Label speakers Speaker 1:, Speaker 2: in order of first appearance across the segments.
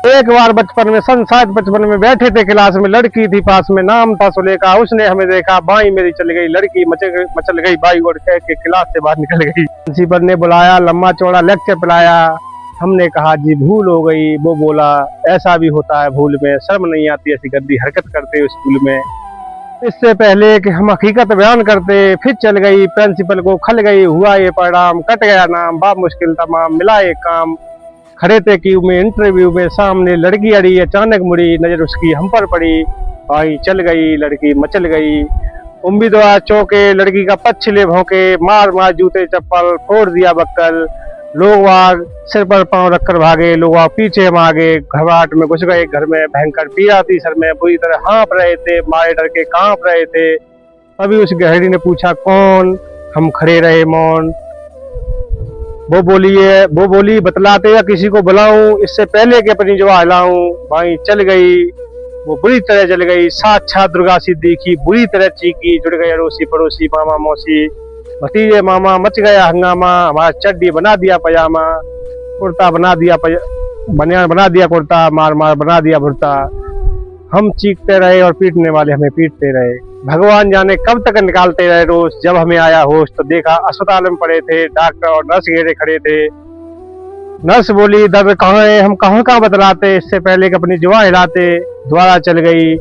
Speaker 1: एक बार बचपन में शायद बचपन में बैठे थे क्लास में, लड़की थी पास में, नाम था सुलेखा। उसने हमें देखा, बाई मेरी चल गई, लड़की मचल गई बाई और कह के क्लास से बाहर निकल गई। प्रिंसिपल ने बुलाया, लंबा चौड़ा लेक्चर पिलाया। हमने कहा जी भूल हो गई। वो बोला ऐसा भी होता है भूल में, शर्म नहीं आती ऐसी गंदी हरकत करते हो स्कूल में। इससे पहले कि हम हकीकत बयान करते, फिर चल गई प्रिंसिपल को खल गई। हुआ ये परिणाम, कट गया नाम, बा मुश्किल तमाम, मिला एक काम। खड़े थे क्यू में इंटरव्यू में, सामने लड़की अड़ी, अचानक मुड़ी, नजर उसकी हम पर पड़ी। भाई चल गई लड़की, मचल गई। उम्मीदवार चौके, लड़की का पछले भौंके, मार मार जूते चप्पल, फोड़ दिया बक्कल। लोग आग सिर पर पांव रखकर भागे, लोग आग पीछे हम आगे। घबराहट में घुस गए घर में, भयंकर पीड़ा थी सर में, बुरी तरह हाँप रहे थे, मारे डर के कांप रहे थे। अभी उस गहरी ने पूछा कौन, हम खड़े रहे मौन। वो बोली बतलाते या किसी को बुलाऊं, इससे पहले कि अपनी जवा हिलाऊं। भाई चल गई, वो बुरी तरह जल गई। साक्षात दुर्गा सी दिखी, बुरी तरह चीखी। जुड़ गए अड़ोसी पड़ोसी, मामा मौसी भतीजे मामा। मच गया हंगामा, हमारा चड्डी बना दिया पजामा, कुर्ता बना दिया बनियान बना दिया कुर्ता, मार मार बना दिया भुर्ता। हम चीखते रहे और पीटने वाले हमें पीटते रहे। भगवान जाने कब तक निकालते रहे रोज। जब हमें आया होश तो देखा अस्पताल में पड़े थे, डॉक्टर और नर्स घेरे खड़े थे। नर्स बोली दर्द कहाँ है, हम कहाँ कहाँ बतलाते, इससे पहले कि अपनी जुबान हिलाते। दोबारा चल गई।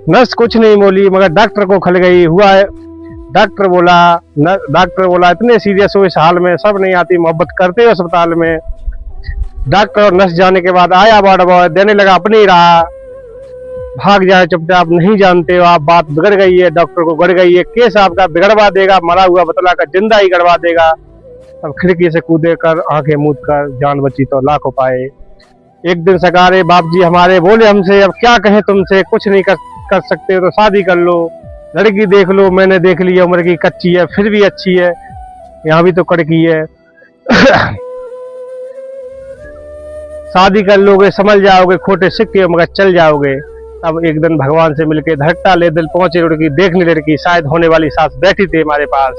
Speaker 1: नर्स कुछ नहीं बोली मगर डॉक्टर को खल गई। हुआ डॉक्टर बोला इतने सीरियस हो इस हाल में, सब नहीं आती मोहब्बत करते हो अस्पताल में। डॉक्टर और नर्स जाने के बाद आया वार्ड बॉय, देने लगा अपनी राह। भाग जाए चुपचाप, नहीं जानते हो आप, बात बिगड़ गई है, डॉक्टर को गड़ गई है, केस आपका बिगड़वा देगा, मरा हुआ बतला का जिंदा ही गड़वा देगा। अब खिड़की से कूदे कर, आंखें मूंद कर, जान बची तो लाखों पाए। एक दिन सकारे बाप जी हमारे बोले हमसे, अब क्या कहें तुमसे, कुछ नहीं कर सकते हो तो शादी कर लो। लड़की देख लो, मैंने देख ली, उम्र की कच्ची है फिर भी अच्छी है, यहाँ भी तो कड़की है। शादी कर लोगे समझ जाओगे, खोटे सिक्के मगर चल जाओगे। अब एक दिन भगवान से मिलके धड़कता ले दिल पहुंचे लड़की, देखने लड़की, शायद होने वाली सास बैठी थी हमारे पास।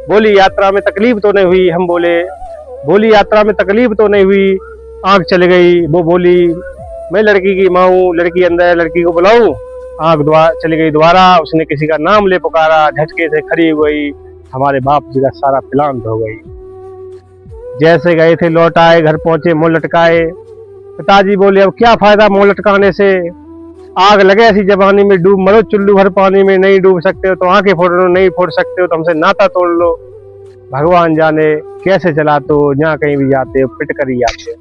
Speaker 1: बोली यात्रा में तकलीफ तो नहीं हुई, हम बोली यात्रा में तकलीफ तो नहीं हुई। आंख चल गई। वो बोली मैं लड़की की माँ हूँ, लड़की अंदर है, लड़की को बुलाऊं। आंख चली गई दोबारा। उसने किसी का नाम ले पुकारा, झटके से खड़ी हो गई। हमारे बाप जी का सारा प्लान हो गई। जैसे गए थे लौट आए, घर पहुंचे मुंह लटकाए। पिताजी बोले अब क्या फायदा मुंह लटकाने से, आग लगे ऐसी जवानी में, डूब मरो चुल्लू भर पानी में। नहीं डूब सकते हो तो आंखें फोड़ लो, नहीं फोड़ सकते हो तो हमसे नाता तोड़ लो। भगवान जाने कैसे चलाते हो, जहाँ कहीं भी जाते हो पिट कर ही आते हो।